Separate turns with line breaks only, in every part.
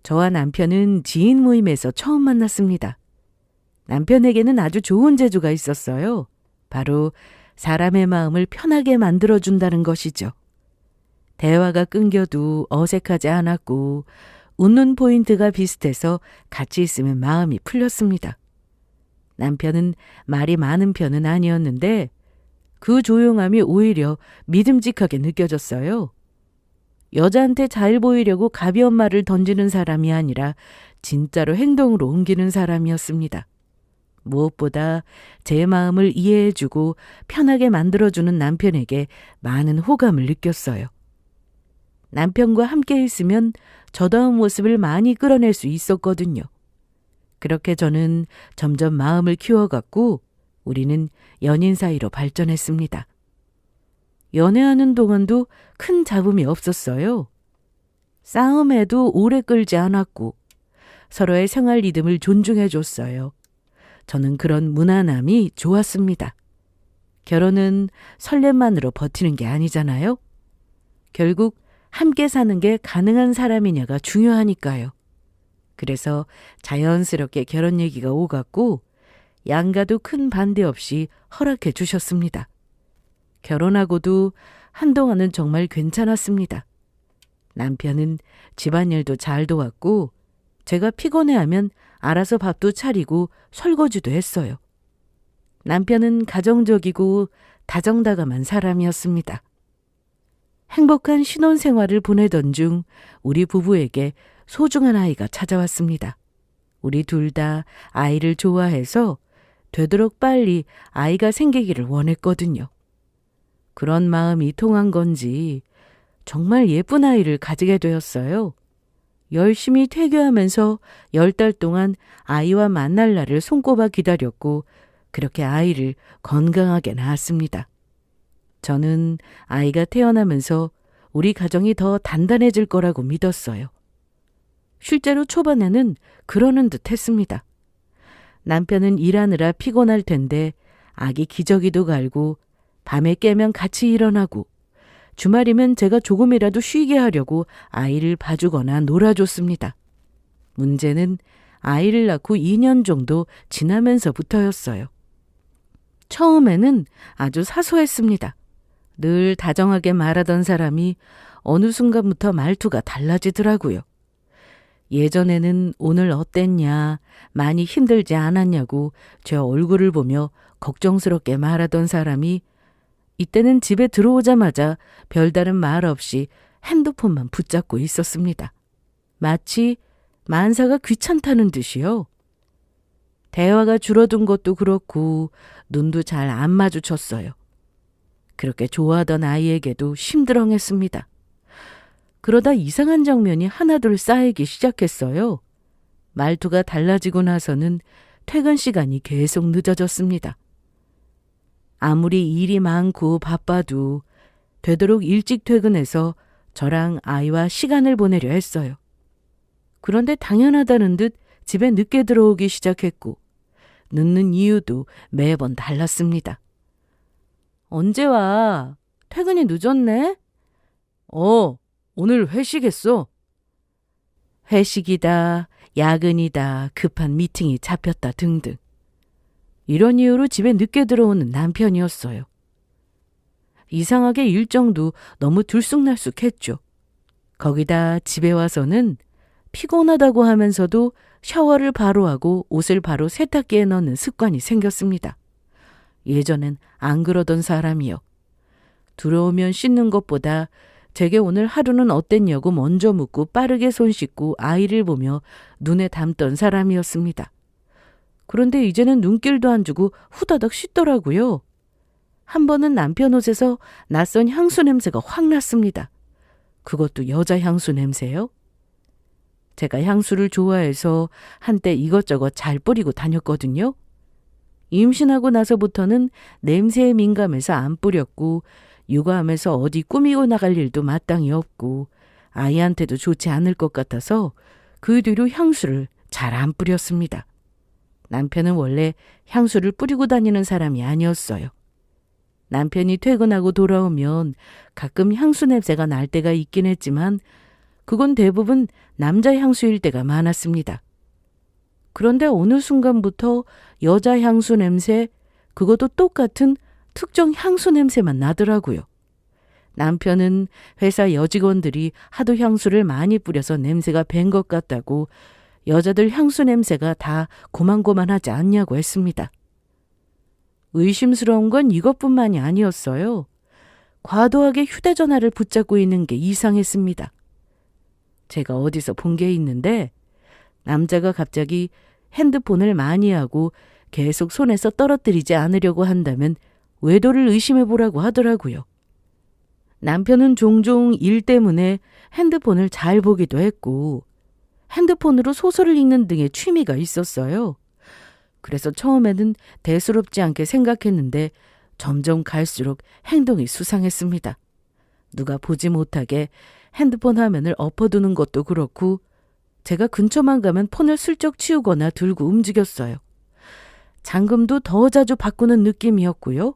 저와 남편은 지인 모임에서 처음 만났습니다. 남편에게는 아주 좋은 재주가 있었어요. 바로 사람의 마음을 편하게 만들어준다는 것이죠. 대화가 끊겨도 어색하지 않았고 웃는 포인트가 비슷해서 같이 있으면 마음이 풀렸습니다. 남편은 말이 많은 편은 아니었는데 그 조용함이 오히려 믿음직하게 느껴졌어요. 여자한테 잘 보이려고 가벼운 말을 던지는 사람이 아니라 진짜로 행동으로 옮기는 사람이었습니다. 무엇보다 제 마음을 이해해주고 편하게 만들어주는 남편에게 많은 호감을 느꼈어요. 남편과 함께 있으면 저다운 모습을 많이 끌어낼 수 있었거든요. 그렇게 저는 점점 마음을 키워갔고 우리는 연인 사이로 발전했습니다. 연애하는 동안도 큰 잡음이 없었어요. 싸움에도 오래 끌지 않았고 서로의 생활 리듬을 존중해줬어요. 저는 그런 무난함이 좋았습니다. 결혼은 설렘만으로 버티는 게 아니잖아요. 결국 함께 사는 게 가능한 사람이냐가 중요하니까요. 그래서 자연스럽게 결혼 얘기가 오갔고 양가도 큰 반대 없이 허락해 주셨습니다. 결혼하고도 한동안은 정말 괜찮았습니다. 남편은 집안일도 잘 도왔고 제가 피곤해하면 알아서 밥도 차리고 설거지도 했어요. 남편은 가정적이고 다정다감한 사람이었습니다. 행복한 신혼생활을 보내던 중 우리 부부에게 소중한 아이가 찾아왔습니다. 우리 둘 다 아이를 좋아해서 되도록 빨리 아이가 생기기를 원했거든요. 그런 마음이 통한 건지 정말 예쁜 아이를 가지게 되었어요. 열심히 퇴교하면서 10달 동안 아이와 만날 날을 손꼽아 기다렸고 그렇게 아이를 건강하게 낳았습니다. 저는 아이가 태어나면서 우리 가정이 더 단단해질 거라고 믿었어요. 실제로 초반에는 그러는 듯 했습니다. 남편은 일하느라 피곤할 텐데 아기 기저귀도 갈고 밤에 깨면 같이 일어나고 주말이면 제가 조금이라도 쉬게 하려고 아이를 봐주거나 놀아줬습니다. 문제는 아이를 낳고 2년 정도 지나면서부터였어요. 처음에는 아주 사소했습니다. 늘 다정하게 말하던 사람이 어느 순간부터 말투가 달라지더라고요. 예전에는 오늘 어땠냐, 많이 힘들지 않았냐고 제 얼굴을 보며 걱정스럽게 말하던 사람이 이때는 집에 들어오자마자 별다른 말 없이 핸드폰만 붙잡고 있었습니다. 마치 만사가 귀찮다는 듯이요. 대화가 줄어든 것도 그렇고 눈도 잘 안 마주쳤어요. 그렇게 좋아하던 아이에게도 심드렁했습니다. 그러다 이상한 장면이 하나둘 쌓이기 시작했어요. 말투가 달라지고 나서는 퇴근 시간이 계속 늦어졌습니다. 아무리 일이 많고 바빠도 되도록 일찍 퇴근해서 저랑 아이와 시간을 보내려 했어요. 그런데 당연하다는 듯 집에 늦게 들어오기 시작했고 늦는 이유도 매번 달랐습니다. 언제 와? 퇴근이 늦었네? 오늘 회식했어. 회식이다, 야근이다, 급한 미팅이 잡혔다 등등. 이런 이유로 집에 늦게 들어오는 남편이었어요. 이상하게 일정도 너무 들쑥날쑥했죠. 거기다 집에 와서는 피곤하다고 하면서도 샤워를 바로 하고 옷을 바로 세탁기에 넣는 습관이 생겼습니다. 예전엔 안 그러던 사람이요. 들어오면 씻는 것보다 제게 오늘 하루는 어땠냐고 먼저 묻고 빠르게 손 씻고 아이를 보며 눈에 담던 사람이었습니다. 그런데 이제는 눈길도 안 주고 후다닥 씻더라고요. 한 번은 남편 옷에서 낯선 향수 냄새가 확 났습니다. 그것도 여자 향수 냄새요? 제가 향수를 좋아해서 한때 이것저것 잘 뿌리고 다녔거든요. 임신하고 나서부터는 냄새에 민감해서 안 뿌렸고 육아하면서 어디 꾸미고 나갈 일도 마땅히 없고 아이한테도 좋지 않을 것 같아서 그 뒤로 향수를 잘 안 뿌렸습니다. 남편은 원래 향수를 뿌리고 다니는 사람이 아니었어요. 남편이 퇴근하고 돌아오면 가끔 향수 냄새가 날 때가 있긴 했지만 그건 대부분 남자 향수일 때가 많았습니다. 그런데 어느 순간부터 여자 향수 냄새, 그것도 똑같은 특정 향수 냄새만 나더라고요. 남편은 회사 여직원들이 하도 향수를 많이 뿌려서 냄새가 밴 것 같다고 여자들 향수 냄새가 다 고만고만하지 않냐고 했습니다. 의심스러운 건 이것뿐만이 아니었어요. 과도하게 휴대전화를 붙잡고 있는 게 이상했습니다. 제가 어디서 본 게 있는데 남자가 갑자기 핸드폰을 많이 하고 계속 손에서 떨어뜨리지 않으려고 한다면 외도를 의심해 보라고 하더라고요. 남편은 종종 일 때문에 핸드폰을 잘 보기도 했고 핸드폰으로 소설을 읽는 등의 취미가 있었어요. 그래서 처음에는 대수롭지 않게 생각했는데 점점 갈수록 행동이 수상했습니다. 누가 보지 못하게 핸드폰 화면을 엎어두는 것도 그렇고 제가 근처만 가면 폰을 슬쩍 치우거나 들고 움직였어요. 잠금도 더 자주 바꾸는 느낌이었고요.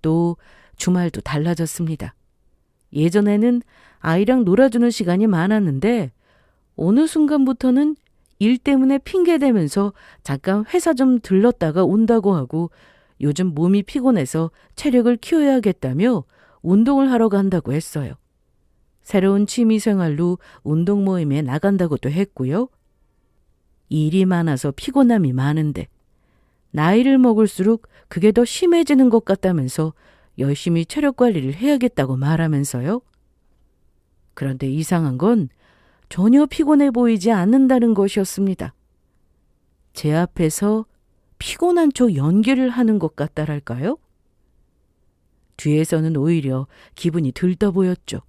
또 주말도 달라졌습니다. 예전에는 아이랑 놀아주는 시간이 많았는데 어느 순간부터는 일 때문에 핑계대면서 잠깐 회사 좀 들렀다가 온다고 하고 요즘 몸이 피곤해서 체력을 키워야겠다며 운동을 하러 간다고 했어요. 새로운 취미생활로 운동 모임에 나간다고도 했고요. 일이 많아서 피곤함이 많은데 나이를 먹을수록 그게 더 심해지는 것 같다면서 열심히 체력 관리를 해야겠다고 말하면서요. 그런데 이상한 건 전혀 피곤해 보이지 않는다는 것이었습니다. 제 앞에서 피곤한 척 연기를 하는 것 같다랄까요? 뒤에서는 오히려 기분이 들떠 보였죠.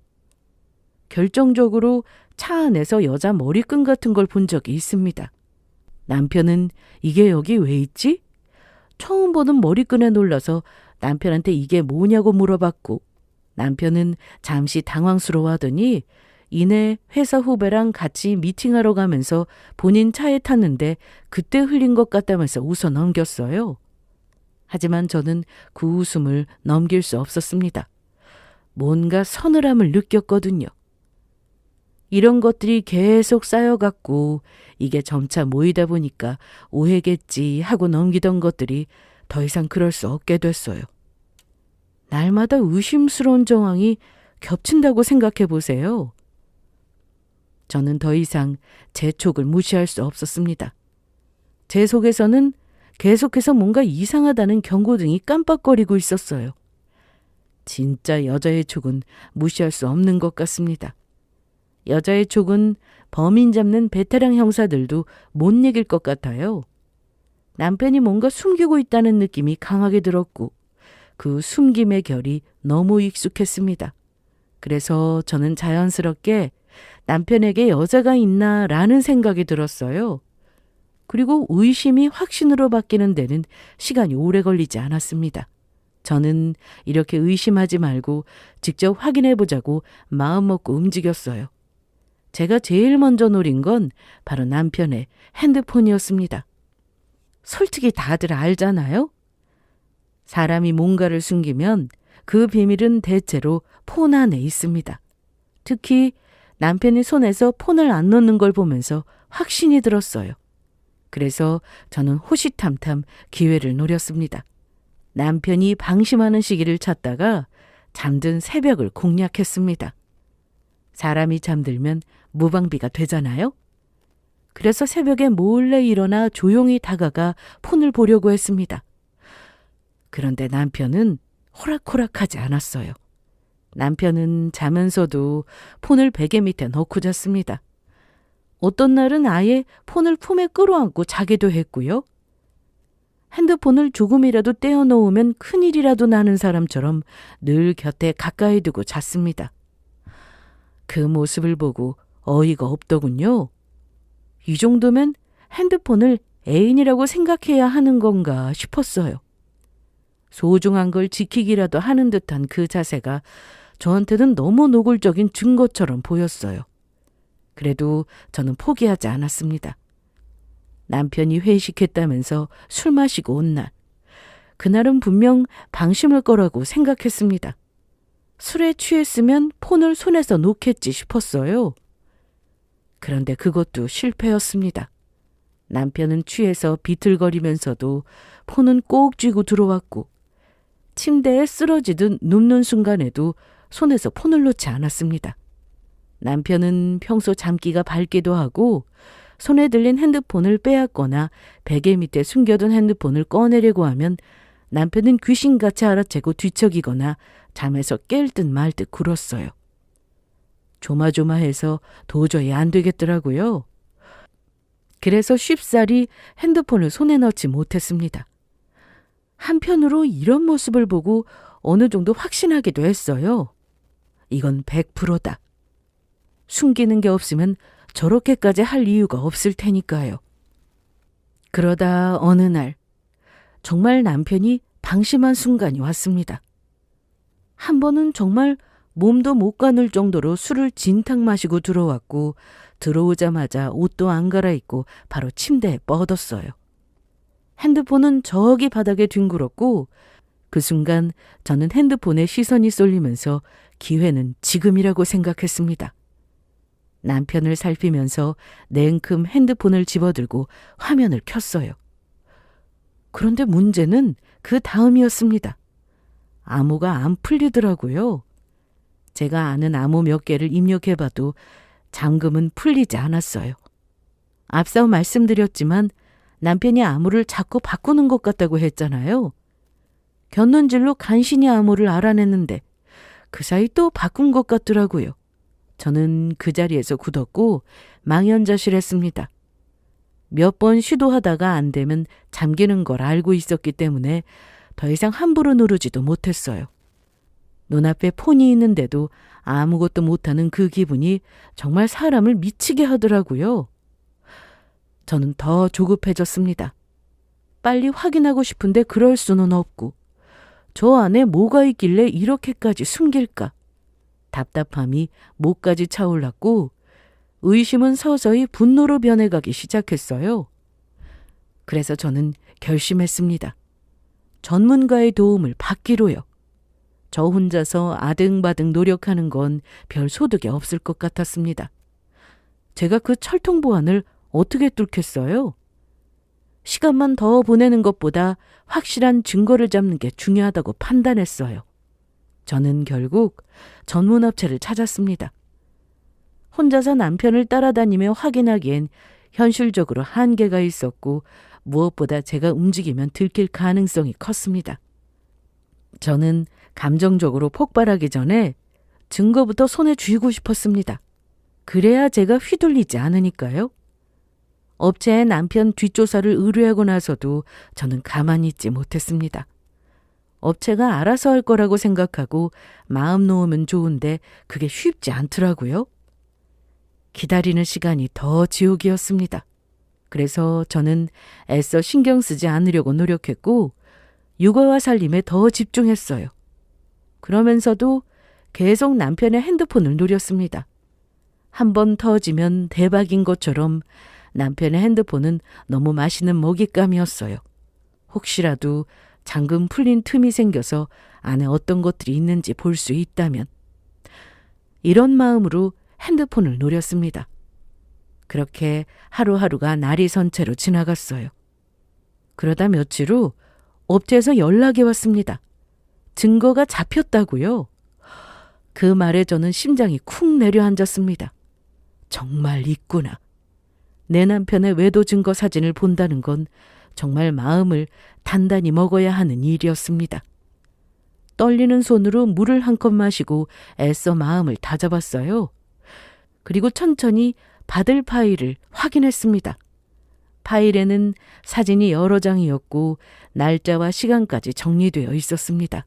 결정적으로 차 안에서 여자 머리끈 같은 걸 본 적이 있습니다. 남편은 이게 여기 왜 있지? 처음 보는 머리끈에 놀라서 남편한테 이게 뭐냐고 물어봤고 남편은 잠시 당황스러워하더니 이내 회사 후배랑 같이 미팅하러 가면서 본인 차에 탔는데 그때 흘린 것 같다면서 웃어 넘겼어요. 하지만 저는 그 웃음을 넘길 수 없었습니다. 뭔가 서늘함을 느꼈거든요. 이런 것들이 계속 쌓여갔고 이게 점차 모이다 보니까 오해겠지 하고 넘기던 것들이 더 이상 그럴 수 없게 됐어요. 날마다 의심스러운 정황이 겹친다고 생각해 보세요. 저는 더 이상 제 촉을 무시할 수 없었습니다. 제 속에서는 계속해서 뭔가 이상하다는 경고등이 깜빡거리고 있었어요. 진짜 여자의 촉은 무시할 수 없는 것 같습니다. 여자의 촉은 범인 잡는 베테랑 형사들도 못 이길 것 같아요. 남편이 뭔가 숨기고 있다는 느낌이 강하게 들었고 그 숨김의 결이 너무 익숙했습니다. 그래서 저는 자연스럽게 남편에게 여자가 있나라는 생각이 들었어요. 그리고 의심이 확신으로 바뀌는 데는 시간이 오래 걸리지 않았습니다. 저는 이렇게 의심하지 말고 직접 확인해 보자고 마음먹고 움직였어요. 제가 제일 먼저 노린 건 바로 남편의 핸드폰이었습니다. 솔직히 다들 알잖아요? 사람이 뭔가를 숨기면 그 비밀은 대체로 폰 안에 있습니다. 특히 남편이 손에서 폰을 안 놓는 걸 보면서 확신이 들었어요. 그래서 저는 호시탐탐 기회를 노렸습니다. 남편이 방심하는 시기를 찾다가 잠든 새벽을 공략했습니다. 사람이 잠들면 무방비가 되잖아요? 그래서 새벽에 몰래 일어나 조용히 다가가 폰을 보려고 했습니다. 그런데 남편은 호락호락하지 않았어요. 남편은 자면서도 폰을 베개 밑에 넣고 잤습니다. 어떤 날은 아예 폰을 품에 끌어안고 자기도 했고요. 핸드폰을 조금이라도 떼어놓으면 큰일이라도 나는 사람처럼 늘 곁에 가까이 두고 잤습니다. 그 모습을 보고 어이가 없더군요. 이 정도면 핸드폰을 애인이라고 생각해야 하는 건가 싶었어요. 소중한 걸 지키기라도 하는 듯한 그 자세가 저한테는 너무 노골적인 증거처럼 보였어요. 그래도 저는 포기하지 않았습니다. 남편이 회식했다면서 술 마시고 온 날, 그날은 분명 방심할 거라고 생각했습니다. 술에 취했으면 폰을 손에서 놓겠지 싶었어요. 그런데 그것도 실패였습니다. 남편은 취해서 비틀거리면서도 폰은 꼭 쥐고 들어왔고 침대에 쓰러지듯 눕는 순간에도 손에서 폰을 놓지 않았습니다. 남편은 평소 잠기가 밝기도 하고 손에 들린 핸드폰을 빼앗거나 베개 밑에 숨겨둔 핸드폰을 꺼내려고 하면 남편은 귀신같이 알아채고 뒤척이거나 잠에서 깰 듯 말 듯 굴었어요. 조마조마해서 도저히 안 되겠더라고요. 그래서 쉽사리 핸드폰을 손에 넣지 못했습니다. 한편으로 이런 모습을 보고 어느 정도 확신하기도 했어요. 이건 100%다. 숨기는 게 없으면 저렇게까지 할 이유가 없을 테니까요. 그러다 어느 날 정말 남편이 방심한 순간이 왔습니다. 한 번은 정말 몸도 못 가눌 정도로 술을 진탕 마시고 들어왔고 들어오자마자 옷도 안 갈아입고 바로 침대에 뻗었어요. 핸드폰은 저기 바닥에 뒹굴었고 그 순간 저는 핸드폰에 시선이 쏠리면서 기회는 지금이라고 생각했습니다. 남편을 살피면서 냉큼 핸드폰을 집어들고 화면을 켰어요. 그런데 문제는 그 다음이었습니다. 암호가 안 풀리더라고요. 제가 아는 암호 몇 개를 입력해봐도 잠금은 풀리지 않았어요. 앞서 말씀드렸지만 남편이 암호를 자꾸 바꾸는 것 같다고 했잖아요. 곁눈질로 간신히 암호를 알아냈는데 그 사이 또 바꾼 것 같더라고요. 저는 그 자리에서 굳었고 망연자실했습니다. 몇 번 시도하다가 안 되면 잠기는 걸 알고 있었기 때문에 더 이상 함부로 누르지도 못했어요. 눈앞에 폰이 있는데도 아무것도 못하는 그 기분이 정말 사람을 미치게 하더라고요. 저는 더 조급해졌습니다. 빨리 확인하고 싶은데 그럴 수는 없고 저 안에 뭐가 있길래 이렇게까지 숨길까? 답답함이 목까지 차올랐고 의심은 서서히 분노로 변해가기 시작했어요. 그래서 저는 결심했습니다. 전문가의 도움을 받기로요. 저 혼자서 아등바등 노력하는 건 별 소득이 없을 것 같았습니다. 제가 그 철통 보안을 어떻게 뚫겠어요? 시간만 더 보내는 것보다 확실한 증거를 잡는 게 중요하다고 판단했어요. 저는 결국 전문업체를 찾았습니다. 혼자서 남편을 따라다니며 확인하기엔 현실적으로 한계가 있었고 무엇보다 제가 움직이면 들킬 가능성이 컸습니다. 저는 감정적으로 폭발하기 전에 증거부터 손에 쥐고 싶었습니다. 그래야 제가 휘둘리지 않으니까요. 업체에 남편 뒷조사를 의뢰하고 나서도 저는 가만히 있지 못했습니다. 업체가 알아서 할 거라고 생각하고 마음 놓으면 좋은데 그게 쉽지 않더라고요. 기다리는 시간이 더 지옥이었습니다. 그래서 저는 애써 신경 쓰지 않으려고 노력했고 육아와 살림에 더 집중했어요. 그러면서도 계속 남편의 핸드폰을 노렸습니다. 한 번 터지면 대박인 것처럼 남편의 핸드폰은 너무 맛있는 먹잇감이었어요. 혹시라도 잠금 풀린 틈이 생겨서 안에 어떤 것들이 있는지 볼 수 있다면. 이런 마음으로 핸드폰을 노렸습니다. 그렇게 하루하루가 날이 선 채로 지나갔어요. 그러다 며칠 후 업체에서 연락이 왔습니다. 증거가 잡혔다고요. 그 말에 저는 심장이 쿵 내려앉았습니다. 정말 있구나. 내 남편의 외도 증거 사진을 본다는 건 정말 마음을 단단히 먹어야 하는 일이었습니다. 떨리는 손으로 물을 한 컵 마시고 애써 마음을 다잡았어요. 그리고 천천히 받을 파일을 확인했습니다. 파일에는 사진이 여러 장이었고 날짜와 시간까지 정리되어 있었습니다.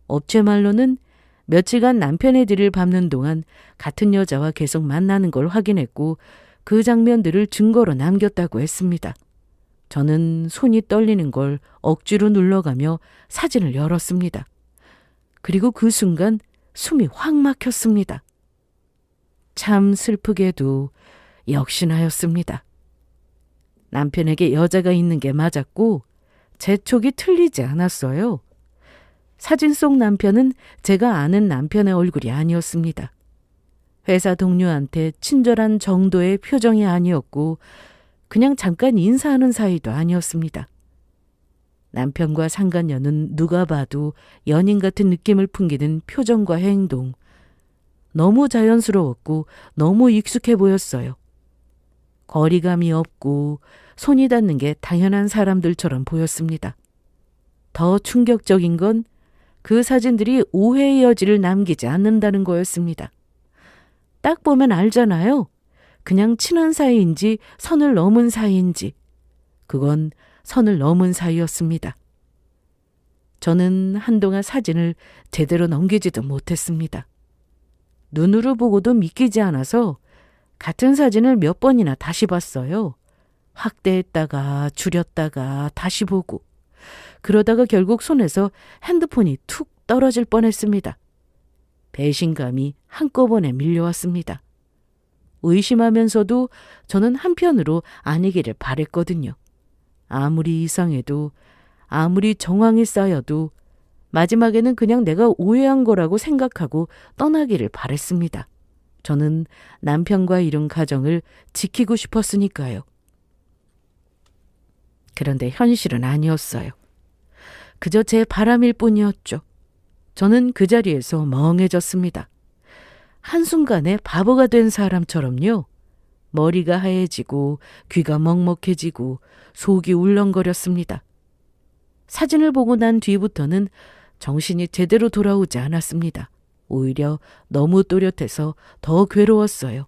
업체 말로는 며칠간 남편의 뒤를 밟는 동안 같은 여자와 계속 만나는 걸 확인했고 그 장면들을 증거로 남겼다고 했습니다. 저는 손이 떨리는 걸 억지로 눌러가며 사진을 열었습니다. 그리고 그 순간 숨이 확 막혔습니다. 참 슬프게도 역시나였습니다. 남편에게 여자가 있는 게 맞았고 제 촉이 틀리지 않았어요. 사진 속 남편은 제가 아는 남편의 얼굴이 아니었습니다. 회사 동료한테 친절한 정도의 표정이 아니었고 그냥 잠깐 인사하는 사이도 아니었습니다. 남편과 상간녀는 누가 봐도 연인 같은 느낌을 풍기는 표정과 행동. 너무 자연스러웠고 너무 익숙해 보였어요. 거리감이 없고 손이 닿는 게 당연한 사람들처럼 보였습니다. 더 충격적인 건 그 사진들이 오해의 여지를 남기지 않는다는 거였습니다. 딱 보면 알잖아요. 그냥 친한 사이인지 선을 넘은 사이인지. 그건 선을 넘은 사이였습니다. 저는 한동안 사진을 제대로 넘기지도 못했습니다. 눈으로 보고도 믿기지 않아서 같은 사진을 몇 번이나 다시 봤어요. 확대했다가 줄였다가 다시 보고. 그러다가 결국 손에서 핸드폰이 툭 떨어질 뻔했습니다. 배신감이 한꺼번에 밀려왔습니다. 의심하면서도 저는 한편으로 아니기를 바랬거든요. 아무리 이상해도 아무리 정황이 쌓여도 마지막에는 그냥 내가 오해한 거라고 생각하고 떠나기를 바랬습니다. 저는 남편과 이룬 가정을 지키고 싶었으니까요. 그런데 현실은 아니었어요. 그저 제 바람일 뿐이었죠. 저는 그 자리에서 멍해졌습니다. 한순간에 바보가 된 사람처럼요. 머리가 하얘지고 귀가 먹먹해지고 속이 울렁거렸습니다. 사진을 보고 난 뒤부터는 정신이 제대로 돌아오지 않았습니다. 오히려 너무 또렷해서 더 괴로웠어요.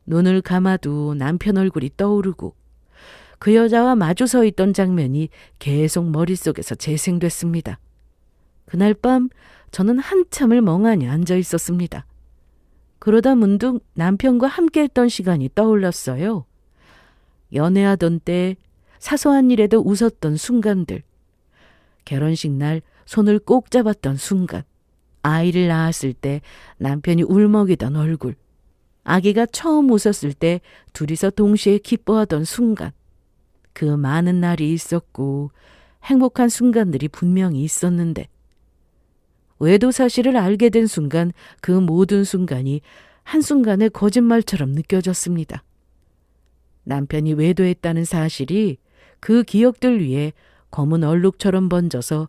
눈을 감아도 남편 얼굴이 떠오르고 그 여자와 마주 서 있던 장면이 계속 머릿속에서 재생됐습니다. 그날 밤 저는 한참을 멍하니 앉아 있었습니다. 그러다 문득 남편과 함께했던 시간이 떠올랐어요. 연애하던 때 사소한 일에도 웃었던 순간들. 결혼식 날 손을 꼭 잡았던 순간. 아이를 낳았을 때 남편이 울먹이던 얼굴. 아기가 처음 웃었을 때 둘이서 동시에 기뻐하던 순간. 그 많은 날이 있었고 행복한 순간들이 분명히 있었는데 외도 사실을 알게 된 순간 그 모든 순간이 한순간에 거짓말처럼 느껴졌습니다. 남편이 외도했다는 사실이 그 기억들 위에 검은 얼룩처럼 번져서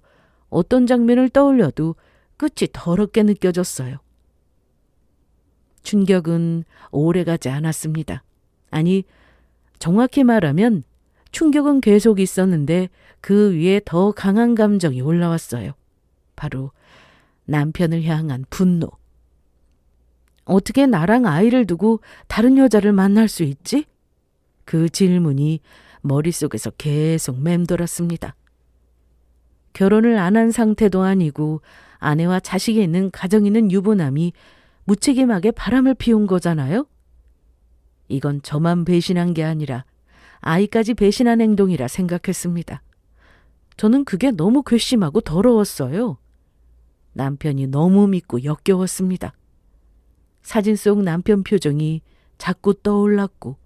어떤 장면을 떠올려도 끝이 더럽게 느껴졌어요. 충격은 오래가지 않았습니다. 아니, 정확히 말하면 충격은 계속 있었는데 그 위에 더 강한 감정이 올라왔어요. 바로 남편을 향한 분노. 어떻게 나랑 아이를 두고 다른 여자를 만날 수 있지? 그 질문이 머릿속에서 계속 맴돌았습니다. 결혼을 안 한 상태도 아니고 아내와 자식이 있는 가정이 있는 유부남이 무책임하게 바람을 피운 거잖아요? 이건 저만 배신한 게 아니라 아이까지 배신한 행동이라 생각했습니다. 저는 그게 너무 괘씸하고 더러웠어요. 남편이 너무 믿고 역겨웠습니다. 사진 속 남편 표정이 자꾸 떠올랐고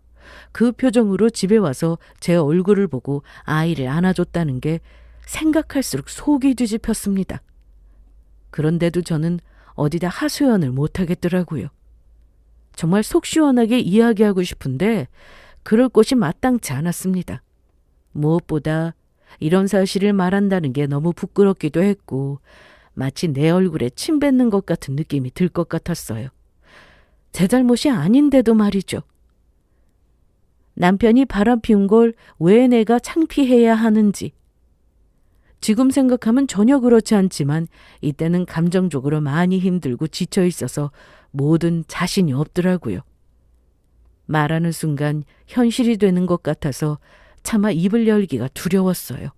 그 표정으로 집에 와서 제 얼굴을 보고 아이를 안아줬다는 게 생각할수록 속이 뒤집혔습니다. 그런데도 저는 어디다 하소연을 못하겠더라고요. 정말 속 시원하게 이야기하고 싶은데 그럴 곳이 마땅치 않았습니다. 무엇보다 이런 사실을 말한다는 게 너무 부끄럽기도 했고 마치 내 얼굴에 침 뱉는 것 같은 느낌이 들 것 같았어요. 제 잘못이 아닌데도 말이죠. 남편이 바람 피운 걸 왜 내가 창피해야 하는지. 지금 생각하면 전혀 그렇지 않지만 이때는 감정적으로 많이 힘들고 지쳐 있어서 뭐든 자신이 없더라고요. 말하는 순간 현실이 되는 것 같아서 차마 입을 열기가 두려웠어요.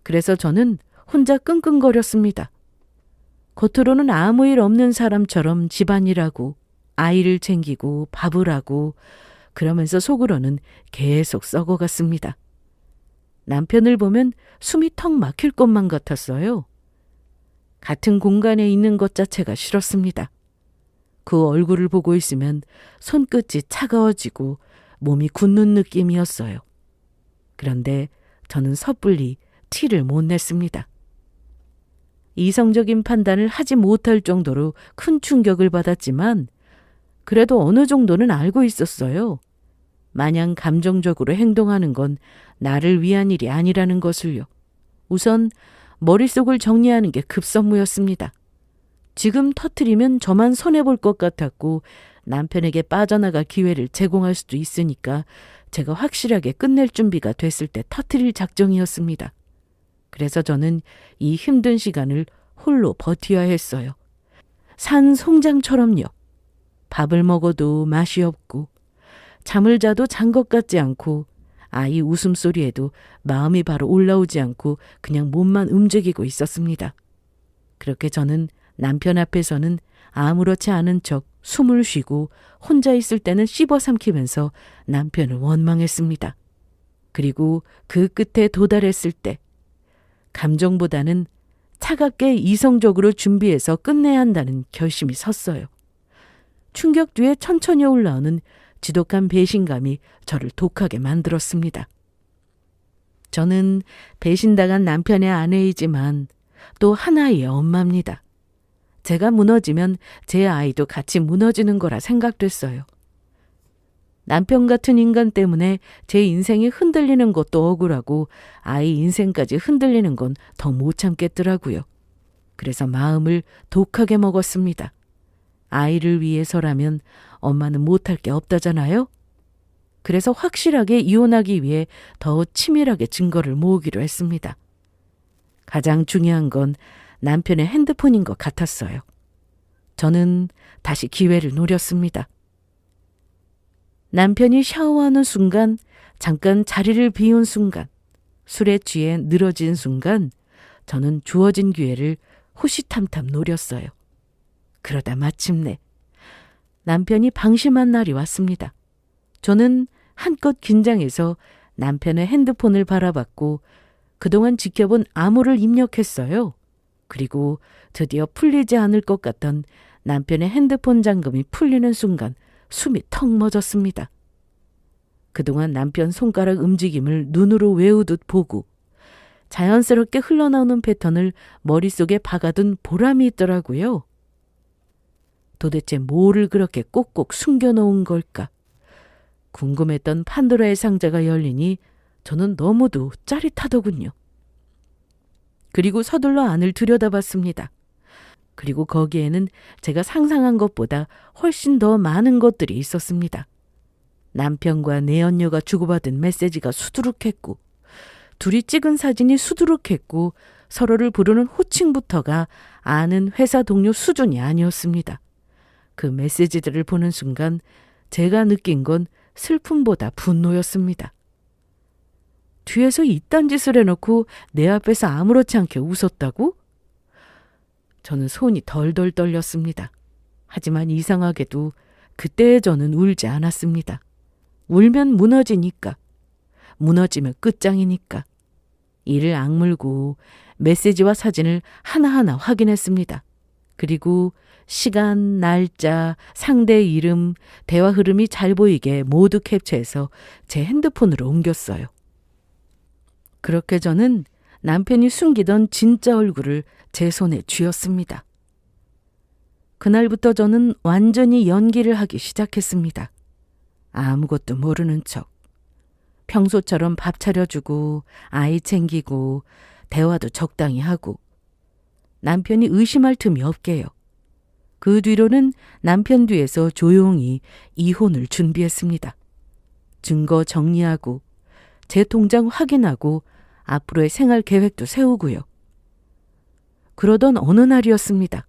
그래서 저는 혼자 끙끙거렸습니다. 겉으로는 아무 일 없는 사람처럼 집안일하고 아이를 챙기고 밥을 하고 그러면서 속으로는 계속 썩어갔습니다. 남편을 보면 숨이 턱 막힐 것만 같았어요. 같은 공간에 있는 것 자체가 싫었습니다. 그 얼굴을 보고 있으면 손끝이 차가워지고 몸이 굳는 느낌이었어요. 그런데 저는 섣불리 티를 못 냈습니다. 이성적인 판단을 하지 못할 정도로 큰 충격을 받았지만 그래도 어느 정도는 알고 있었어요. 마냥 감정적으로 행동하는 건 나를 위한 일이 아니라는 것을요. 우선 머릿속을 정리하는 게 급선무였습니다. 지금 터트리면 저만 손해볼 것 같았고 남편에게 빠져나갈 기회를 제공할 수도 있으니까 제가 확실하게 끝낼 준비가 됐을 때 터트릴 작정이었습니다. 그래서 저는 이 힘든 시간을 홀로 버텨야 했어요. 산 송장처럼요. 밥을 먹어도 맛이 없고 잠을 자도 잔 것 같지 않고 아이 웃음소리에도 마음이 바로 올라오지 않고 그냥 몸만 움직이고 있었습니다. 그렇게 저는 남편 앞에서는 아무렇지 않은 척 숨을 쉬고 혼자 있을 때는 씹어 삼키면서 남편을 원망했습니다. 그리고 그 끝에 도달했을 때 감정보다는 차갑게 이성적으로 준비해서 끝내야 한다는 결심이 섰어요. 충격 뒤에 천천히 올라오는 지독한 배신감이 저를 독하게 만들었습니다. 저는 배신당한 남편의 아내이지만 또 하나의 엄마입니다. 제가 무너지면 제 아이도 같이 무너지는 거라 생각됐어요. 남편 같은 인간 때문에 제 인생이 흔들리는 것도 억울하고 아이 인생까지 흔들리는 건 더 못 참겠더라고요. 그래서 마음을 독하게 먹었습니다. 아이를 위해서라면 엄마는 못할 게 없다잖아요. 그래서 확실하게 이혼하기 위해 더 치밀하게 증거를 모으기로 했습니다. 가장 중요한 건 남편의 핸드폰인 것 같았어요. 저는 다시 기회를 노렸습니다. 남편이 샤워하는 순간, 잠깐 자리를 비운 순간, 술에 취해 늘어진 순간 저는 주어진 기회를 호시탐탐 노렸어요. 그러다 마침내 남편이 방심한 날이 왔습니다. 저는 한껏 긴장해서 남편의 핸드폰을 바라봤고 그동안 지켜본 암호를 입력했어요. 그리고 드디어 풀리지 않을 것 같던 남편의 핸드폰 잠금이 풀리는 순간 숨이 턱 멎었습니다. 그동안 남편 손가락 움직임을 눈으로 외우듯 보고 자연스럽게 흘러나오는 패턴을 머릿속에 박아둔 보람이 있더라고요. 도대체 뭐를 그렇게 꼭꼭 숨겨놓은 걸까? 궁금했던 판도라의 상자가 열리니 저는 너무도 짜릿하더군요. 그리고 서둘러 안을 들여다봤습니다. 그리고 거기에는 제가 상상한 것보다 훨씬 더 많은 것들이 있었습니다. 남편과 내연녀가 주고받은 메시지가 수두룩했고 둘이 찍은 사진이 수두룩했고 서로를 부르는 호칭부터가 아는 회사 동료 수준이 아니었습니다. 그 메시지들을 보는 순간 제가 느낀 건 슬픔보다 분노였습니다. 뒤에서 이딴 짓을 해놓고 내 앞에서 아무렇지 않게 웃었다고? 저는 손이 덜덜 떨렸습니다. 하지만 이상하게도 그때의 저는 울지 않았습니다. 울면 무너지니까. 무너지면 끝장이니까. 이를 악물고 메시지와 사진을 하나하나 확인했습니다. 그리고 시간, 날짜, 상대 이름, 대화 흐름이 잘 보이게 모두 캡처해서 제 핸드폰으로 옮겼어요. 그렇게 저는 남편이 숨기던 진짜 얼굴을 제 손에 쥐었습니다. 그날부터 저는 완전히 연기를 하기 시작했습니다. 아무것도 모르는 척. 평소처럼 밥 차려주고 아이 챙기고 대화도 적당히 하고 남편이 의심할 틈이 없게요. 그 뒤로는 남편 뒤에서 조용히 이혼을 준비했습니다. 증거 정리하고 제 통장 확인하고 앞으로의 생활 계획도 세우고요. 그러던 어느 날이었습니다.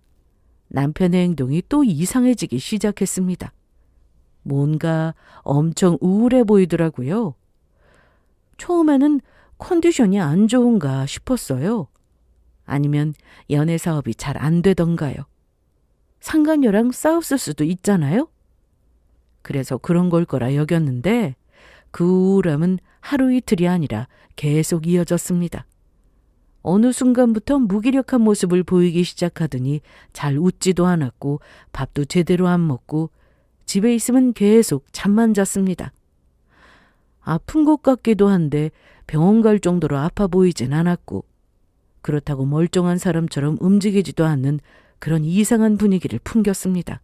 남편의 행동이 또 이상해지기 시작했습니다. 뭔가 엄청 우울해 보이더라고요. 처음에는 컨디션이 안 좋은가 싶었어요. 아니면 연애 사업이 잘 안 되던가요. 상간녀랑 싸웠을 수도 있잖아요. 그래서 그런 걸 거라 여겼는데 그 우울함은 하루 이틀이 아니라 계속 이어졌습니다. 어느 순간부터 무기력한 모습을 보이기 시작하더니 잘 웃지도 않았고 밥도 제대로 안 먹고 집에 있으면 계속 잠만 잤습니다. 아픈 것 같기도 한데 병원 갈 정도로 아파 보이진 않았고 그렇다고 멀쩡한 사람처럼 움직이지도 않는 그런 이상한 분위기를 풍겼습니다.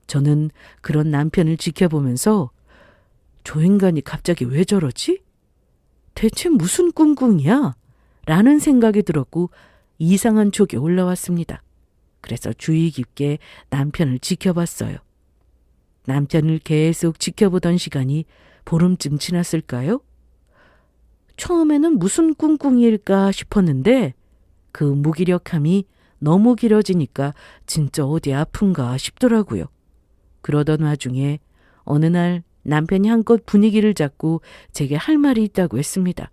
저는 그런 남편을 지켜보면서 저 인간이 갑자기 왜 저러지? 대체 무슨 꿍꿍이야? 라는 생각이 들었고 이상한 촉이 올라왔습니다. 그래서 주의 깊게 남편을 지켜봤어요. 남편을 계속 지켜보던 시간이 보름쯤 지났을까요? 처음에는 무슨 꿍꿍이일까 싶었는데 그 무기력함이 너무 길어지니까 진짜 어디 아픈가 싶더라고요. 그러던 와중에 어느 날 남편이 한껏 분위기를 잡고 제게 할 말이 있다고 했습니다.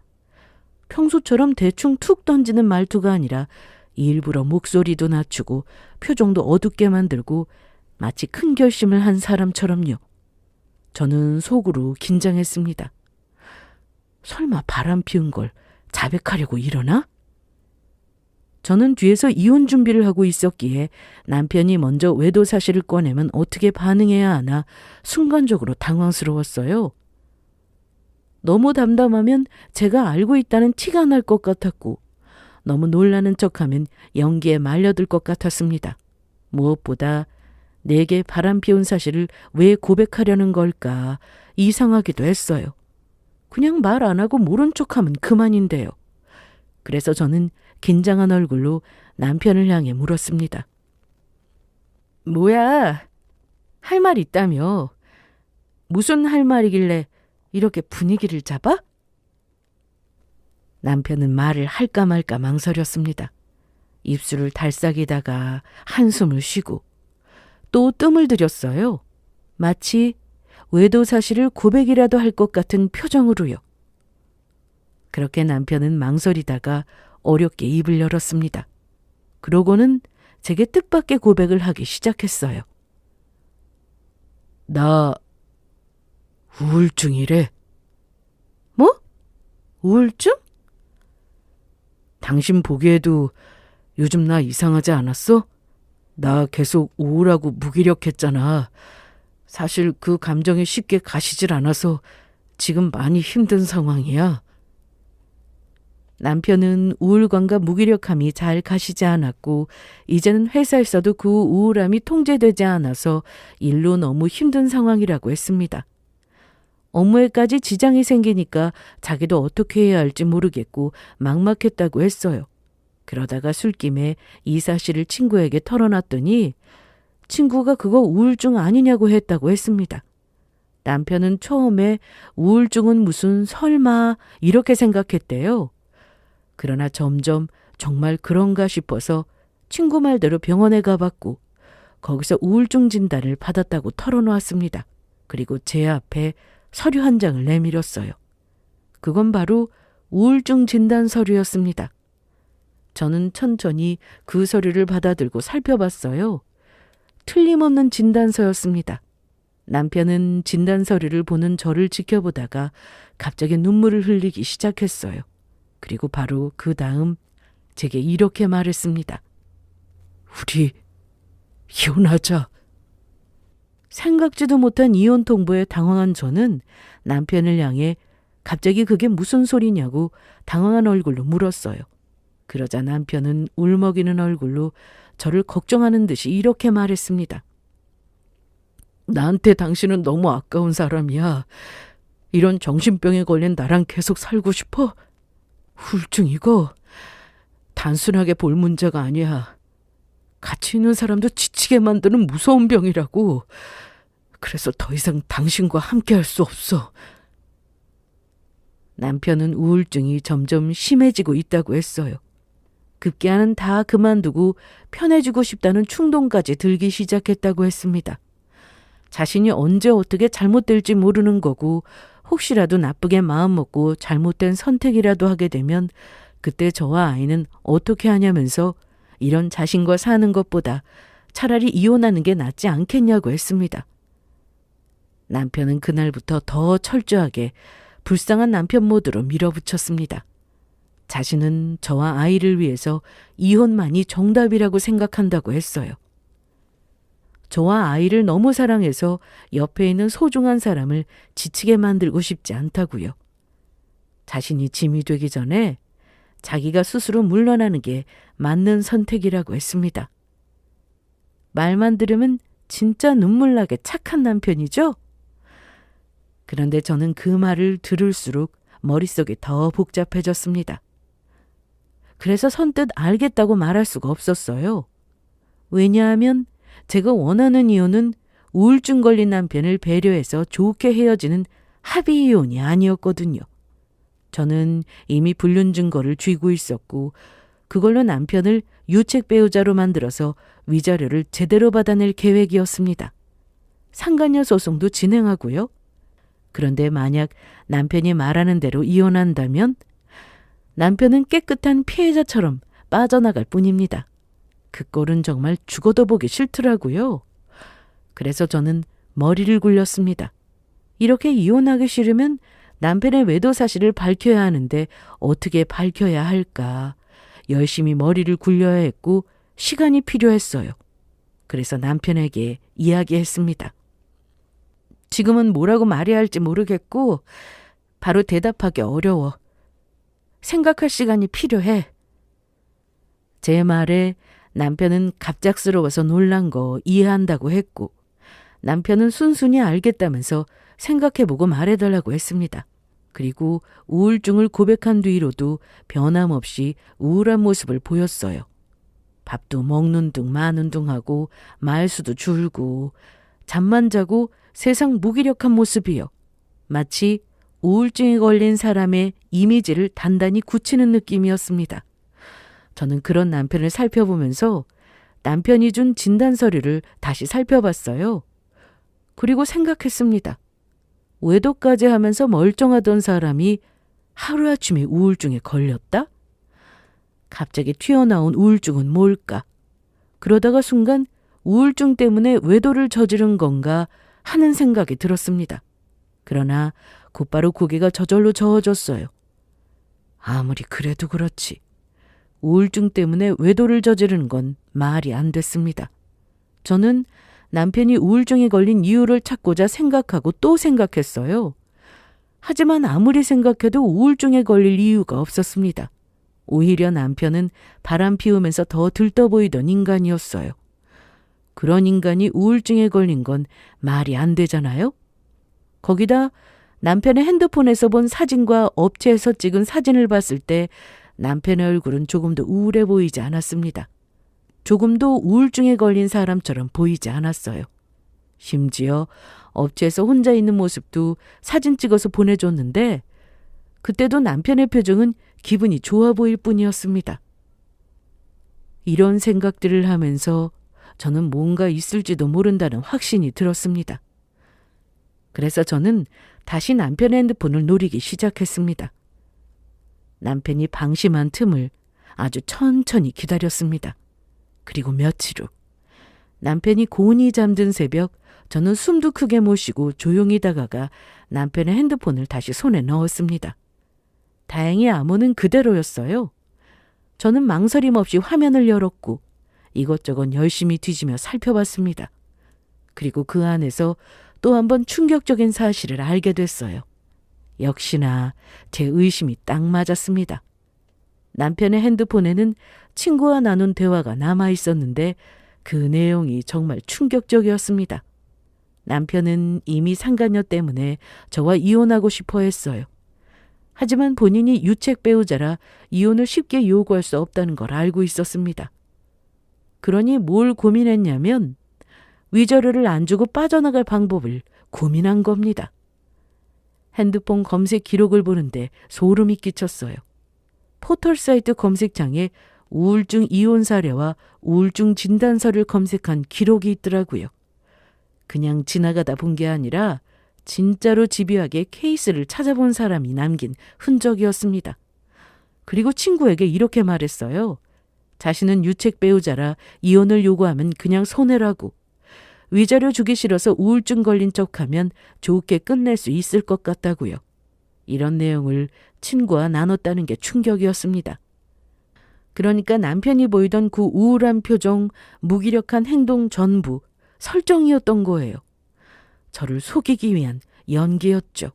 평소처럼 대충 툭 던지는 말투가 아니라 일부러 목소리도 낮추고 표정도 어둡게 만들고 마치 큰 결심을 한 사람처럼요. 저는 속으로 긴장했습니다. 설마 바람 피운 걸 자백하려고 이러나? 저는 뒤에서 이혼 준비를 하고 있었기에 남편이 먼저 외도 사실을 꺼내면 어떻게 반응해야 하나 순간적으로 당황스러웠어요. 너무 담담하면 제가 알고 있다는 티가 날 것 같았고 너무 놀라는 척하면 연기에 말려들 것 같았습니다. 무엇보다 내게 바람 피운 사실을 왜 고백하려는 걸까 이상하기도 했어요. 그냥 말 안 하고 모른 척하면 그만인데요. 그래서 저는 긴장한 얼굴로 남편을 향해 물었습니다. 뭐야? 할 말 있다며? 무슨 할 말이길래 이렇게 분위기를 잡아? 남편은 말을 할까 말까 망설였습니다. 입술을 달싹이다가 한숨을 쉬고 또 뜸을 들였어요. 마치 외도 사실을 고백이라도 할 것 같은 표정으로요. 그렇게 남편은 망설이다가 어렵게 입을 열었습니다. 그러고는 제게 뜻밖의 고백을 하기 시작했어요. 나 우울증이래. 뭐? 우울증? 당신 보기에도 요즘 나 이상하지 않았어? 나 계속 우울하고 무기력했잖아. 사실 그 감정이 쉽게 가시질 않아서 지금 많이 힘든 상황이야. 남편은 우울감과 무기력함이 잘 가시지 않았고 이제는 회사에서도 그 우울함이 통제되지 않아서 일로 너무 힘든 상황이라고 했습니다. 업무에까지 지장이 생기니까 자기도 어떻게 해야 할지 모르겠고 막막했다고 했어요. 그러다가 술김에 이 사실을 친구에게 털어놨더니 친구가 그거 우울증 아니냐고 했다고 했습니다. 남편은 처음에 우울증은 무슨 설마 이렇게 생각했대요. 그러나 점점 정말 그런가 싶어서 친구 말대로 병원에 가봤고 거기서 우울증 진단을 받았다고 털어놓았습니다. 그리고 제 앞에 서류 한 장을 내밀었어요. 그건 바로 우울증 진단 서류였습니다. 저는 천천히 그 서류를 받아들고 살펴봤어요. 틀림없는 진단서였습니다. 남편은 진단 서류를 보는 저를 지켜보다가 갑자기 눈물을 흘리기 시작했어요. 그리고 바로 그 다음 제게 이렇게 말했습니다. 우리 이혼하자. 생각지도 못한 이혼 통보에 당황한 저는 남편을 향해 갑자기 그게 무슨 소리냐고 당황한 얼굴로 물었어요. 그러자 남편은 울먹이는 얼굴로 저를 걱정하는 듯이 이렇게 말했습니다. 나한테 당신은 너무 아까운 사람이야. 이런 정신병에 걸린 나랑 계속 살고 싶어? 우울증 이거 단순하게 볼 문제가 아니야. 같이 있는 사람도 지치게 만드는 무서운 병이라고. 그래서 더 이상 당신과 함께 할 수 없어. 남편은 우울증이 점점 심해지고 있다고 했어요. 급기야는 다 그만두고 편해지고 싶다는 충동까지 들기 시작했다고 했습니다. 자신이 언제 어떻게 잘못될지 모르는 거고 혹시라도 나쁘게 마음먹고 잘못된 선택이라도 하게 되면 그때 저와 아이는 어떻게 하냐면서 이런 자신과 사는 것보다 차라리 이혼하는 게 낫지 않겠냐고 했습니다. 남편은 그날부터 더 철저하게 불쌍한 남편 모드로 밀어붙였습니다. 자신은 저와 아이를 위해서 이혼만이 정답이라고 생각한다고 했어요. 저와 아이를 너무 사랑해서 옆에 있는 소중한 사람을 지치게 만들고 싶지 않다고요. 자신이 짐이 되기 전에 자기가 스스로 물러나는 게 맞는 선택이라고 했습니다. 말만 들으면 진짜 눈물나게 착한 남편이죠? 그런데 저는 그 말을 들을수록 머릿속이 더 복잡해졌습니다. 그래서 선뜻 알겠다고 말할 수가 없었어요. 왜냐하면 제가 원하는 이혼은 우울증 걸린 남편을 배려해서 좋게 헤어지는 합의 이혼이 아니었거든요. 저는 이미 불륜 증거를 쥐고 있었고 그걸로 남편을 유책 배우자로 만들어서 위자료를 제대로 받아낼 계획이었습니다. 상간녀 소송도 진행하고요. 그런데 만약 남편이 말하는 대로 이혼한다면 남편은 깨끗한 피해자처럼 빠져나갈 뿐입니다. 그 꼴은 정말 죽어도 보기 싫더라고요. 그래서 저는 머리를 굴렸습니다. 이렇게 이혼하기 싫으면 남편의 외도 사실을 밝혀야 하는데 어떻게 밝혀야 할까? 열심히 머리를 굴려야 했고 시간이 필요했어요. 그래서 남편에게 이야기했습니다. 지금은 뭐라고 말해야 할지 모르겠고 바로 대답하기 어려워. 생각할 시간이 필요해. 제 말에 남편은 갑작스러워서 놀란 거 이해한다고 했고 남편은 순순히 알겠다면서 생각해보고 말해달라고 했습니다. 그리고 우울증을 고백한 뒤로도 변함없이 우울한 모습을 보였어요. 밥도 먹는 둥 마는 둥 하고 말수도 줄고 잠만 자고 세상 무기력한 모습이요. 마치 우울증에 걸린 사람의 이미지를 단단히 굳히는 느낌이었습니다. 저는 그런 남편을 살펴보면서 남편이 준 진단 서류를 다시 살펴봤어요. 그리고 생각했습니다. 외도까지 하면서 멀쩡하던 사람이 하루아침에 우울증에 걸렸다? 갑자기 튀어나온 우울증은 뭘까? 그러다가 순간 우울증 때문에 외도를 저지른 건가 하는 생각이 들었습니다. 그러나 곧바로 고개가 저절로 저어졌어요. 아무리 그래도 그렇지. 우울증 때문에 외도를 저지르는 건 말이 안 됐습니다. 저는 남편이 우울증에 걸린 이유를 찾고자 생각하고 또 생각했어요. 하지만 아무리 생각해도 우울증에 걸릴 이유가 없었습니다. 오히려 남편은 바람 피우면서 더 들떠 보이던 인간이었어요. 그런 인간이 우울증에 걸린 건 말이 안 되잖아요? 거기다 남편의 핸드폰에서 본 사진과 업체에서 찍은 사진을 봤을 때 남편의 얼굴은 조금도 우울해 보이지 않았습니다. 조금도 우울증에 걸린 사람처럼 보이지 않았어요. 심지어 업체에서 혼자 있는 모습도 사진 찍어서 보내줬는데 그때도 남편의 표정은 기분이 좋아 보일 뿐이었습니다. 이런 생각들을 하면서 저는 뭔가 있을지도 모른다는 확신이 들었습니다. 그래서 저는 다시 남편의 핸드폰을 노리기 시작했습니다. 남편이 방심한 틈을 아주 천천히 기다렸습니다. 그리고 며칠 후 남편이 곤히 잠든 새벽 저는 숨도 크게 못 쉬고 조용히 다가가 남편의 핸드폰을 다시 손에 넣었습니다. 다행히 암호는 그대로였어요. 저는 망설임 없이 화면을 열었고 이것저것 열심히 뒤지며 살펴봤습니다. 그리고 그 안에서 또 한 번 충격적인 사실을 알게 됐어요. 역시나 제 의심이 딱 맞았습니다. 남편의 핸드폰에는 친구와 나눈 대화가 남아 있었는데 그 내용이 정말 충격적이었습니다. 남편은 이미 상간녀 때문에 저와 이혼하고 싶어 했어요. 하지만 본인이 유책 배우자라 이혼을 쉽게 요구할 수 없다는 걸 알고 있었습니다. 그러니 뭘 고민했냐면 위자료를 안 주고 빠져나갈 방법을 고민한 겁니다. 핸드폰 검색 기록을 보는데 소름이 끼쳤어요. 포털 사이트 검색창에 우울증 이혼 사례와 우울증 진단서를 검색한 기록이 있더라고요. 그냥 지나가다 본 게 아니라 진짜로 집요하게 케이스를 찾아본 사람이 남긴 흔적이었습니다. 그리고 친구에게 이렇게 말했어요. 자신은 유책 배우자라 이혼을 요구하면 그냥 손해라고. 위자료 주기 싫어서 우울증 걸린 척하면 좋게 끝낼 수 있을 것 같다고요. 이런 내용을 친구와 나눴다는 게 충격이었습니다. 그러니까 남편이 보이던 그 우울한 표정, 무기력한 행동 전부 설정이었던 거예요. 저를 속이기 위한 연기였죠.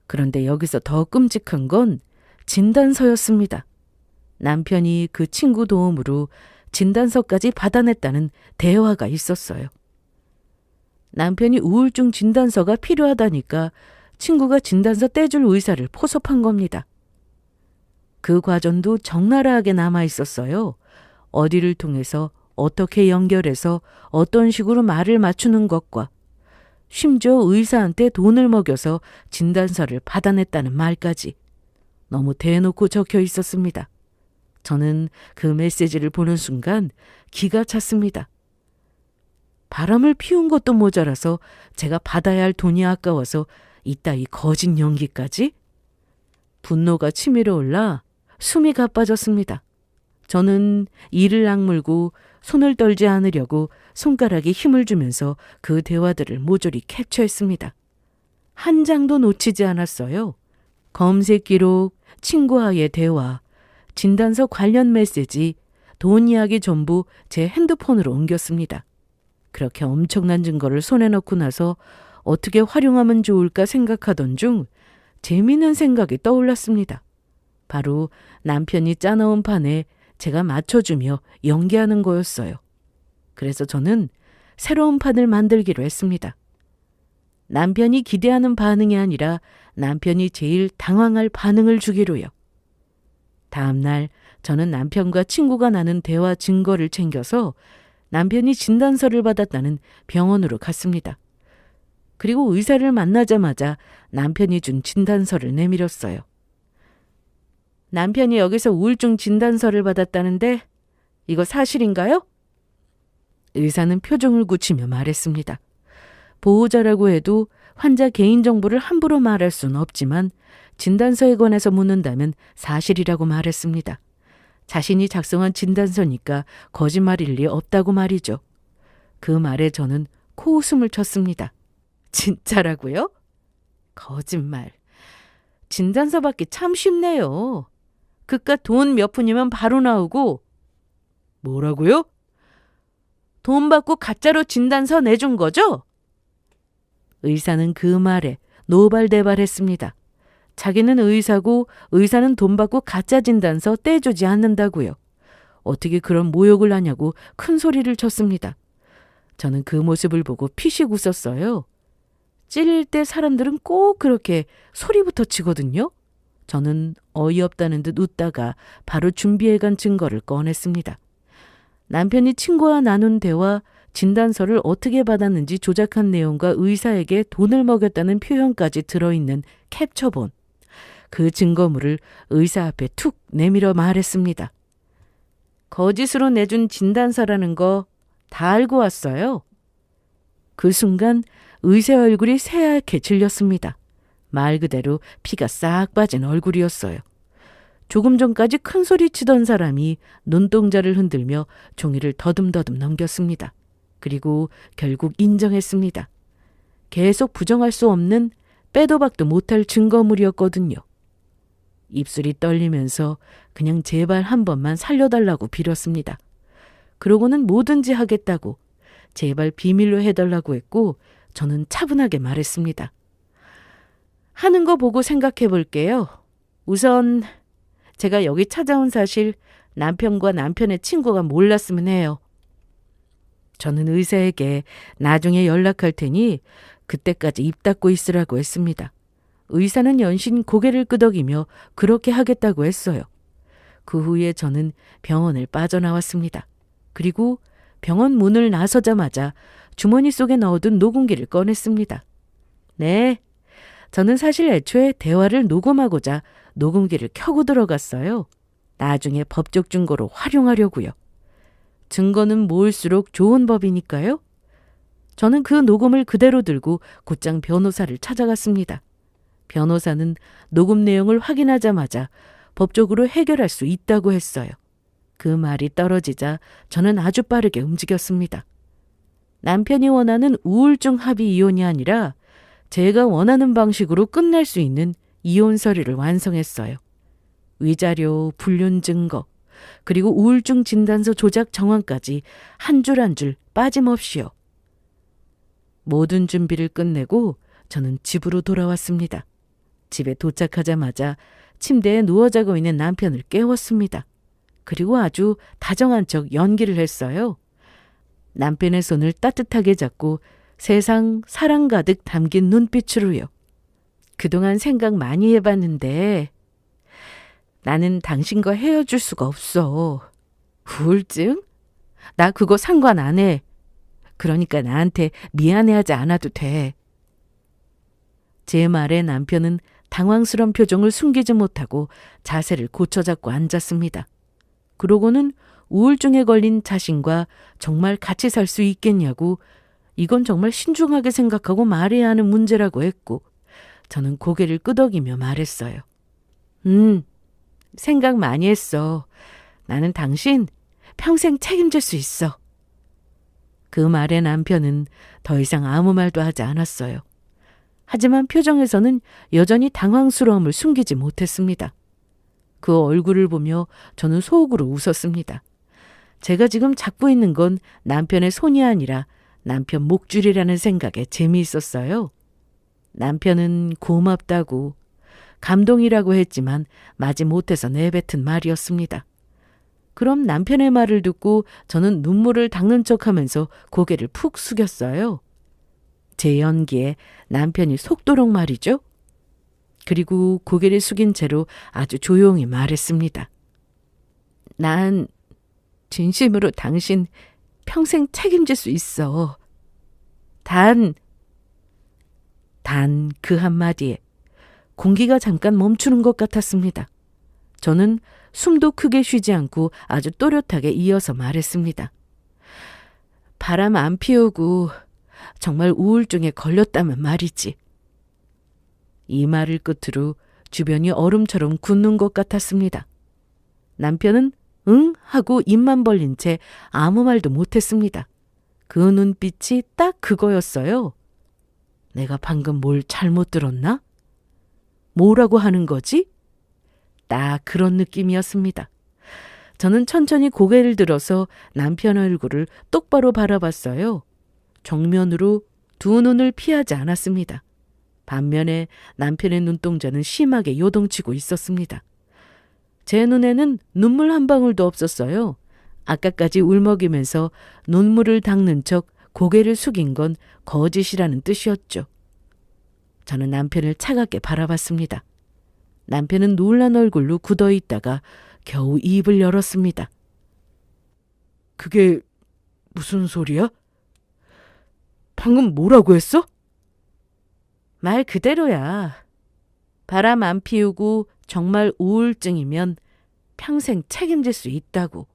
그런데 여기서 더 끔찍한 건 진단서였습니다. 남편이 그 친구 도움으로 진단서까지 받아냈다는 대화가 있었어요. 남편이 우울증 진단서가 필요하다니까 친구가 진단서 떼줄 의사를 포섭한 겁니다. 그 과정도 적나라하게 남아 있었어요. 어디를 통해서 어떻게 연결해서 어떤 식으로 말을 맞추는 것과 심지어 의사한테 돈을 먹여서 진단서를 받아냈다는 말까지 너무 대놓고 적혀 있었습니다. 저는 그 메시지를 보는 순간 기가 찼습니다. 바람을 피운 것도 모자라서 제가 받아야 할 돈이 아까워서 이따위 거짓 연기까지? 분노가 치밀어 올라 숨이 가빠졌습니다. 저는 이를 악물고 손을 떨지 않으려고 손가락에 힘을 주면서 그 대화들을 모조리 캡처했습니다. 한 장도 놓치지 않았어요. 검색 기록, 친구와의 대화, 진단서 관련 메시지, 돈 이야기 전부 제 핸드폰으로 옮겼습니다. 그렇게 엄청난 증거를 손에 넣고 나서 어떻게 활용하면 좋을까 생각하던 중 재미있는 생각이 떠올랐습니다. 바로 남편이 짜놓은 판에 제가 맞춰주며 연기하는 거였어요. 그래서 저는 새로운 판을 만들기로 했습니다. 남편이 기대하는 반응이 아니라 남편이 제일 당황할 반응을 주기로요. 다음 날 저는 남편과 친구가 나눈 대화 증거를 챙겨서 남편이 진단서를 받았다는 병원으로 갔습니다. 그리고 의사를 만나자마자 남편이 준 진단서를 내밀었어요. 남편이 여기서 우울증 진단서를 받았다는데 이거 사실인가요? 의사는 표정을 굳히며 말했습니다. 보호자라고 해도 환자 개인정보를 함부로 말할 수는 없지만 진단서에 관해서 묻는다면 사실이라고 말했습니다. 자신이 작성한 진단서니까 거짓말일 리 없다고 말이죠. 그 말에 저는 코웃음을 쳤습니다. 진짜라고요? 거짓말. 진단서 받기 참 쉽네요. 그깟 돈 몇 푼이면 바로 나오고. 뭐라고요? 돈 받고 가짜로 진단서 내준 거죠? 의사는 그 말에 노발대발했습니다. 자기는 의사고 의사는 돈 받고 가짜 진단서 떼주지 않는다고요. 어떻게 그런 모욕을 하냐고 큰 소리를 쳤습니다. 저는 그 모습을 보고 피식 웃었어요. 찔릴 때 사람들은 꼭 그렇게 소리부터 치거든요. 저는 어이없다는 듯 웃다가 바로 준비해간 증거를 꺼냈습니다. 남편이 친구와 나눈 대화, 진단서를 어떻게 받았는지 조작한 내용과 의사에게 돈을 먹였다는 표현까지 들어있는 캡처본. 그 증거물을 의사 앞에 툭 내밀어 말했습니다. 거짓으로 내준 진단서라는 거 다 알고 왔어요. 그 순간 의사 얼굴이 새하얗게 질렸습니다. 말 그대로 피가 싹 빠진 얼굴이었어요. 조금 전까지 큰 소리 치던 사람이 눈동자를 흔들며 종이를 더듬더듬 넘겼습니다. 그리고 결국 인정했습니다. 계속 부정할 수 없는 빼도 박도 못할 증거물이었거든요. 입술이 떨리면서 그냥 제발 한 번만 살려달라고 빌었습니다. 그러고는 뭐든지 하겠다고 제발 비밀로 해달라고 했고 저는 차분하게 말했습니다. 하는 거 보고 생각해 볼게요. 우선 제가 여기 찾아온 사실 남편과 남편의 친구가 몰랐으면 해요. 저는 의사에게 나중에 연락할 테니 그때까지 입 닫고 있으라고 했습니다. 의사는 연신 고개를 끄덕이며 그렇게 하겠다고 했어요. 그 후에 저는 병원을 빠져나왔습니다. 그리고 병원 문을 나서자마자 주머니 속에 넣어둔 녹음기를 꺼냈습니다. 네, 저는 사실 애초에 대화를 녹음하고자 녹음기를 켜고 들어갔어요. 나중에 법적 증거로 활용하려고요. 증거는 모을수록 좋은 법이니까요. 저는 그 녹음을 그대로 들고 곧장 변호사를 찾아갔습니다. 변호사는 녹음 내용을 확인하자마자 법적으로 해결할 수 있다고 했어요. 그 말이 떨어지자 저는 아주 빠르게 움직였습니다. 남편이 원하는 우울증 합의 이혼이 아니라 제가 원하는 방식으로 끝낼 수 있는 이혼 서류를 완성했어요. 위자료, 불륜 증거, 그리고 우울증 진단서 조작 정황까지 한 줄 한 줄 빠짐없이요. 모든 준비를 끝내고 저는 집으로 돌아왔습니다. 집에 도착하자마자 침대에 누워 자고 있는 남편을 깨웠습니다. 그리고 아주 다정한 척 연기를 했어요. 남편의 손을 따뜻하게 잡고 세상 사랑 가득 담긴 눈빛으로요. 그동안 생각 많이 해봤는데 나는 당신과 헤어질 수가 없어. 우울증? 나 그거 상관 안 해. 그러니까 나한테 미안해하지 않아도 돼. 제 말에 남편은 당황스러운 표정을 숨기지 못하고 자세를 고쳐잡고 앉았습니다. 그러고는 우울증에 걸린 자신과 정말 같이 살 수 있겠냐고 이건 정말 신중하게 생각하고 말해야 하는 문제라고 했고 저는 고개를 끄덕이며 말했어요. 생각 많이 했어. 나는 당신 평생 책임질 수 있어. 그 말에 남편은 더 이상 아무 말도 하지 않았어요. 하지만 표정에서는 여전히 당황스러움을 숨기지 못했습니다. 그 얼굴을 보며 저는 속으로 웃었습니다. 제가 지금 잡고 있는 건 남편의 손이 아니라 남편 목줄이라는 생각에 재미있었어요. 남편은 고맙다고 감동이라고 했지만 마지못해서 내뱉은 말이었습니다. 그럼 남편의 말을 듣고 저는 눈물을 닦는 척하면서 고개를 푹 숙였어요. 제 연기에 남편이 속도록 말이죠. 그리고 고개를 숙인 채로 아주 조용히 말했습니다. 난 진심으로 당신 평생 책임질 수 있어. 단 그 한마디에 공기가 잠깐 멈추는 것 같았습니다. 저는 숨도 크게 쉬지 않고 아주 또렷하게 이어서 말했습니다. 바람 안 피우고 정말 우울증에 걸렸다면 말이지. 이 말을 끝으로 주변이 얼음처럼 굳는 것 같았습니다. 남편은 응? 하고 입만 벌린 채 아무 말도 못했습니다. 그 눈빛이 딱 그거였어요. 내가 방금 뭘 잘못 들었나? 뭐라고 하는 거지? 딱 그런 느낌이었습니다. 저는 천천히 고개를 들어서 남편 얼굴을 똑바로 바라봤어요. 정면으로 두 눈을 피하지 않았습니다. 반면에 남편의 눈동자는 심하게 요동치고 있었습니다. 제 눈에는 눈물 한 방울도 없었어요. 아까까지 울먹이면서 눈물을 닦는 척 고개를 숙인 건 거짓이라는 뜻이었죠. 저는 남편을 차갑게 바라봤습니다. 남편은 놀란 얼굴로 굳어 있다가 겨우 입을 열었습니다. 그게 무슨 소리야? 방금 뭐라고 했어? 말 그대로야. 바람 안 피우고 정말 우울증이면 평생 책임질 수 있다고.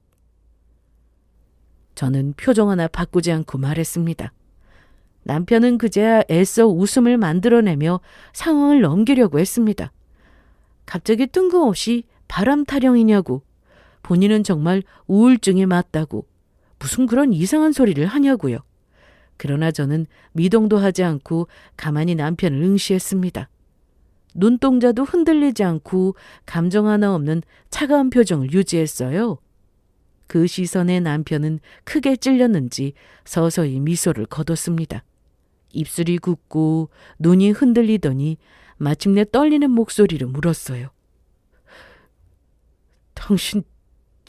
저는 표정 하나 바꾸지 않고 말했습니다. 남편은 그제야 애써 웃음을 만들어내며 상황을 넘기려고 했습니다. 갑자기 뜬금없이 바람 타령이냐고, 본인은 정말 우울증에 맞다고, 무슨 그런 이상한 소리를 하냐고요. 그러나 저는 미동도 하지 않고 가만히 남편을 응시했습니다. 눈동자도 흔들리지 않고 감정 하나 없는 차가운 표정을 유지했어요. 그 시선에 남편은 크게 찔렸는지 서서히 미소를 거뒀습니다. 입술이 굳고 눈이 흔들리더니 마침내 떨리는 목소리로 물었어요. 당신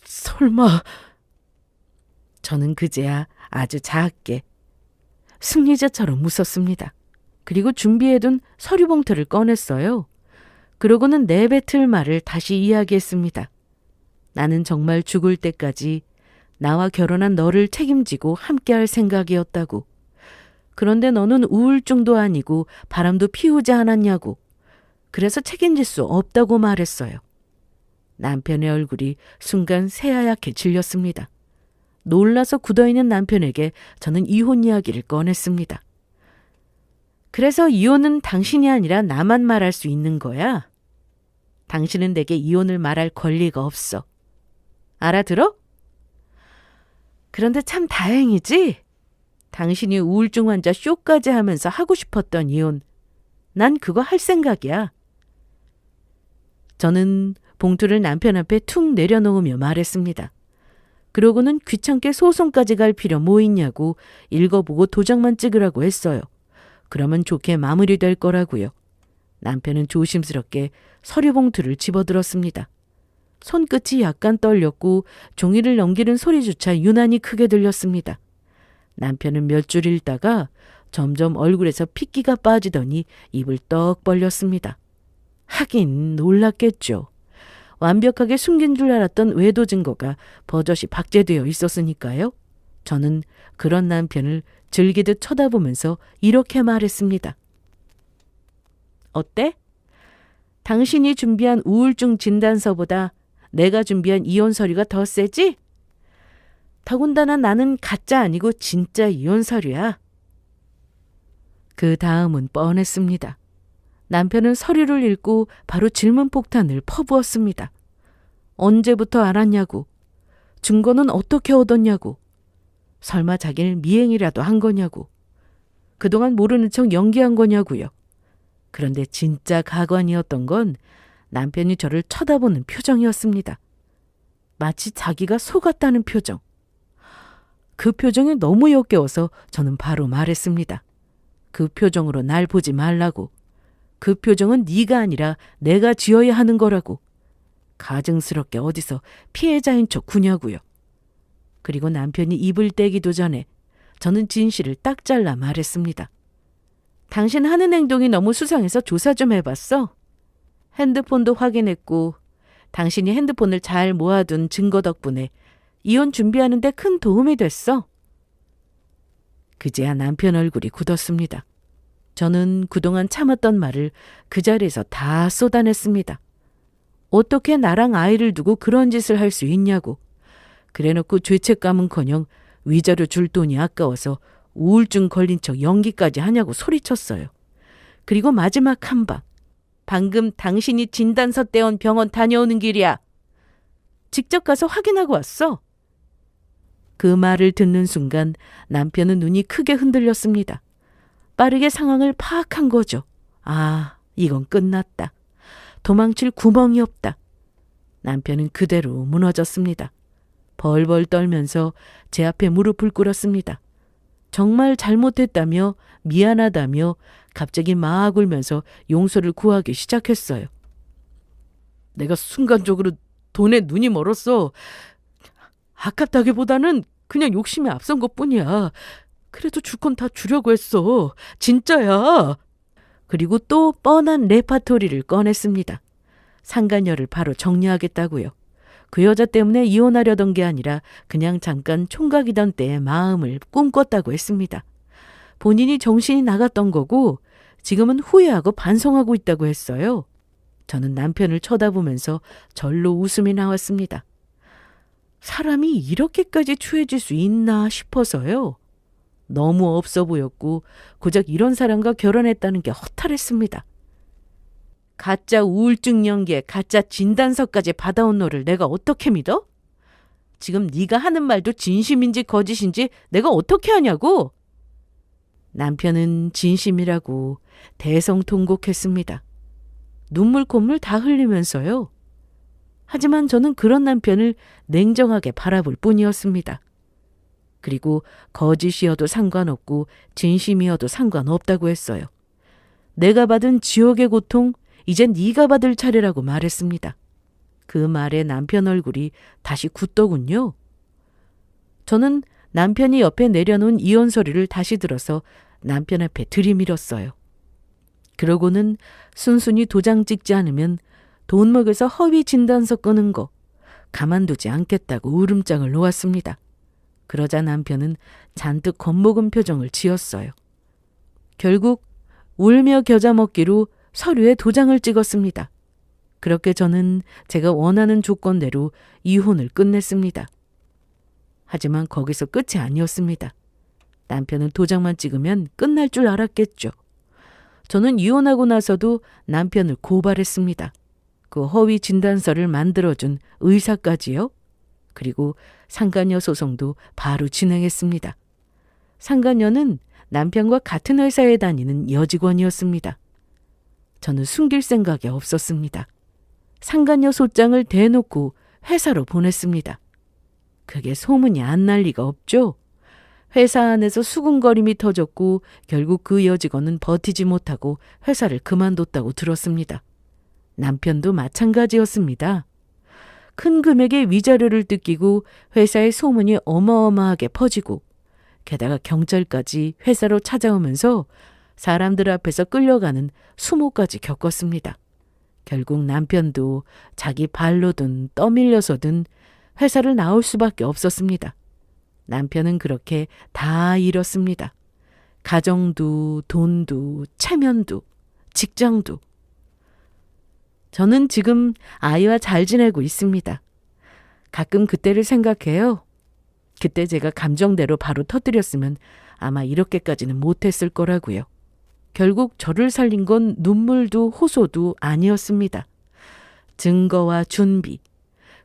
설마... 저는 그제야 아주 작게 승리자처럼 웃었습니다. 그리고 준비해둔 서류 봉투를 꺼냈어요. 그러고는 내뱉을 말을 다시 이야기했습니다. 나는 정말 죽을 때까지 나와 결혼한 너를 책임지고 함께할 생각이었다고. 그런데 너는 우울증도 아니고 바람도 피우지 않았냐고. 그래서 책임질 수 없다고 말했어요. 남편의 얼굴이 순간 새하얗게 질렸습니다. 놀라서 굳어있는 남편에게 저는 이혼 이야기를 꺼냈습니다. 그래서 이혼은 당신이 아니라 나만 말할 수 있는 거야. 당신은 내게 이혼을 말할 권리가 없어. 알아들어? 그런데 참 다행이지? 당신이 우울증 환자 쇼까지 하면서 하고 싶었던 이혼. 난 그거 할 생각이야. 저는 봉투를 남편 앞에 툭 내려놓으며 말했습니다. 그러고는 귀찮게 소송까지 갈 필요 뭐 있냐고 읽어보고 도장만 찍으라고 했어요. 그러면 좋게 마무리될 거라고요. 남편은 조심스럽게 서류 봉투를 집어들었습니다. 손끝이 약간 떨렸고 종이를 넘기는 소리조차 유난히 크게 들렸습니다. 남편은 몇 줄 읽다가 점점 얼굴에서 핏기가 빠지더니 입을 떡 벌렸습니다. 하긴 놀랐겠죠. 완벽하게 숨긴 줄 알았던 외도 증거가 버젓이 박제되어 있었으니까요. 저는 그런 남편을 즐기듯 쳐다보면서 이렇게 말했습니다. 어때? 당신이 준비한 우울증 진단서보다 내가 준비한 이혼 서류가 더 세지? 더군다나 나는 가짜 아니고 진짜 이혼 서류야. 그 다음은 뻔했습니다. 남편은 서류를 읽고 바로 질문 폭탄을 퍼부었습니다. 언제부터 알았냐고. 증거는 어떻게 얻었냐고. 설마 자기를 미행이라도 한 거냐고. 그동안 모르는 척 연기한 거냐고요. 그런데 진짜 가관이었던 건 남편이 저를 쳐다보는 표정이었습니다. 마치 자기가 속았다는 표정. 그 표정이 너무 역겨워서 저는 바로 말했습니다. 그 표정으로 날 보지 말라고. 그 표정은 네가 아니라 내가 지어야 하는 거라고. 가증스럽게 어디서 피해자인 척 구냐고요. 그리고 남편이 입을 떼기도 전에 저는 진실을 딱 잘라 말했습니다. 당신 하는 행동이 너무 수상해서 조사 좀 해봤어. 핸드폰도 확인했고 당신이 핸드폰을 잘 모아둔 증거 덕분에 이혼 준비하는 데 큰 도움이 됐어. 그제야 남편 얼굴이 굳었습니다. 저는 그동안 참았던 말을 그 자리에서 다 쏟아냈습니다. 어떻게 나랑 아이를 두고 그런 짓을 할 수 있냐고. 그래놓고 죄책감은커녕 위자료 줄 돈이 아까워서 우울증 걸린 척 연기까지 하냐고 소리쳤어요. 그리고 마지막 한 방. 방금 당신이 진단서 떼온 병원 다녀오는 길이야. 직접 가서 확인하고 왔어. 그 말을 듣는 순간 남편은 눈이 크게 흔들렸습니다. 빠르게 상황을 파악한 거죠. 아, 이건 끝났다. 도망칠 구멍이 없다. 남편은 그대로 무너졌습니다. 벌벌 떨면서 제 앞에 무릎을 꿇었습니다. 정말 잘못했다며 미안하다며 갑자기 막 울면서 용서를 구하기 시작했어요. 내가 순간적으로 돈에 눈이 멀었어. 아깝다기보다는 그냥 욕심이 앞선 것뿐이야. 그래도 줄 건 다 주려고 했어. 진짜야. 그리고 또 뻔한 레파토리를 꺼냈습니다. 상간녀를 바로 정리하겠다고요. 그 여자 때문에 이혼하려던 게 아니라 그냥 잠깐 총각이던 때의 마음을 꿈꿨다고 했습니다. 본인이 정신이 나갔던 거고 지금은 후회하고 반성하고 있다고 했어요. 저는 남편을 쳐다보면서 절로 웃음이 나왔습니다. 사람이 이렇게까지 추해질 수 있나 싶어서요. 너무 없어 보였고 고작 이런 사람과 결혼했다는 게 허탈했습니다. 가짜 우울증 연기에 가짜 진단서까지 받아온 너를 내가 어떻게 믿어? 지금 네가 하는 말도 진심인지 거짓인지 내가 어떻게 하냐고? 남편은 진심이라고 대성통곡했습니다. 눈물 콧물 다 흘리면서요. 하지만 저는 그런 남편을 냉정하게 바라볼 뿐이었습니다. 그리고 거짓이어도 상관없고 진심이어도 상관없다고 했어요. 내가 받은 지옥의 고통 이젠 네가 받을 차례라고 말했습니다. 그 말에 남편 얼굴이 다시 굳더군요. 저는 남편이 옆에 내려놓은 이혼 서류를 다시 들어서 남편 앞에 들이밀었어요. 그러고는 순순히 도장 찍지 않으면 돈 먹여서 허위 진단서 끄는 거 가만두지 않겠다고 울음장을 놓았습니다. 그러자 남편은 잔뜩 겁먹은 표정을 지었어요. 결국 울며 겨자 먹기로 서류에 도장을 찍었습니다. 그렇게 저는 제가 원하는 조건대로 이혼을 끝냈습니다. 하지만 거기서 끝이 아니었습니다. 남편은 도장만 찍으면 끝날 줄 알았겠죠. 저는 이혼하고 나서도 남편을 고발했습니다. 그 허위 진단서를 만들어준 의사까지요. 그리고 상간녀 소송도 바로 진행했습니다. 상간녀는 남편과 같은 회사에 다니는 여직원이었습니다. 저는 숨길 생각이 없었습니다. 상간녀 소장을 대놓고 회사로 보냈습니다. 그게 소문이 안 날 리가 없죠. 회사 안에서 수군거림이 터졌고 결국 그 여직원은 버티지 못하고 회사를 그만뒀다고 들었습니다. 남편도 마찬가지였습니다. 큰 금액의 위자료를 뜯기고 회사의 소문이 어마어마하게 퍼지고 게다가 경찰까지 회사로 찾아오면서 사람들 앞에서 끌려가는 수모까지 겪었습니다. 결국 남편도 자기 발로든 떠밀려서든 회사를 나올 수밖에 없었습니다. 남편은 그렇게 다 잃었습니다. 가정도, 돈도, 체면도, 직장도. 저는 지금 아이와 잘 지내고 있습니다. 가끔 그때를 생각해요. 그때 제가 감정대로 바로 터뜨렸으면 아마 이렇게까지는 못했을 거라고요. 결국 저를 살린 건 눈물도 호소도 아니었습니다. 증거와 준비,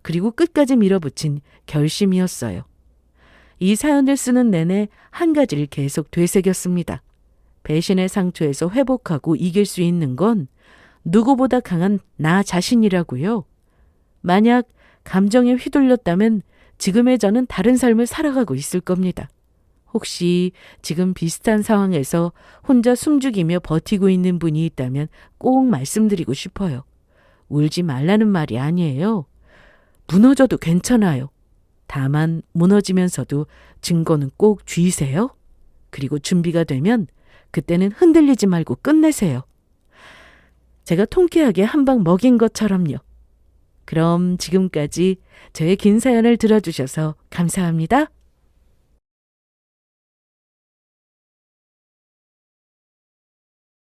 그리고 끝까지 밀어붙인 결심이었어요. 이 사연을 쓰는 내내 한 가지를 계속 되새겼습니다. 배신의 상처에서 회복하고 이길 수 있는 건 누구보다 강한 나 자신이라고요. 만약 감정에 휘둘렸다면 지금의 저는 다른 삶을 살아가고 있을 겁니다. 혹시 지금 비슷한 상황에서 혼자 숨죽이며 버티고 있는 분이 있다면 꼭 말씀드리고 싶어요. 울지 말라는 말이 아니에요. 무너져도 괜찮아요. 다만 무너지면서도 증거는 꼭 쥐세요. 그리고 준비가 되면 그때는 흔들리지 말고 끝내세요. 제가 통쾌하게 한 방 먹인 것처럼요. 그럼 지금까지 저의 긴 사연을 들어주셔서 감사합니다.